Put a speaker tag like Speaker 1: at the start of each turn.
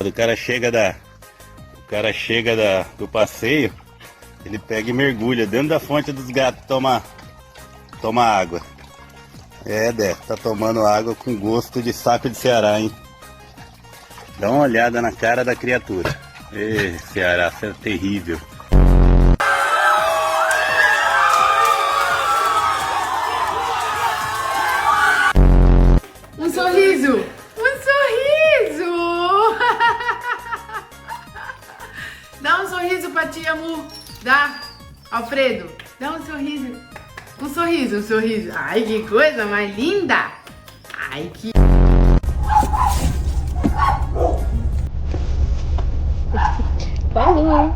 Speaker 1: O cara chega do passeio, ele pega e mergulha dentro da fonte dos gatos, toma água. É, Dé, tá tomando água com gosto de saco de Ceará, hein? Dá uma olhada na cara da criatura. Ê, Ceará, você é terrível.
Speaker 2: Um sorriso! Um sorriso! Dá um sorriso pra tia Mu. Dá, Alfredo. Dá um sorriso. Um sorriso, um sorriso. Ai, que coisa mais linda. Ai, que...
Speaker 3: Paulinho.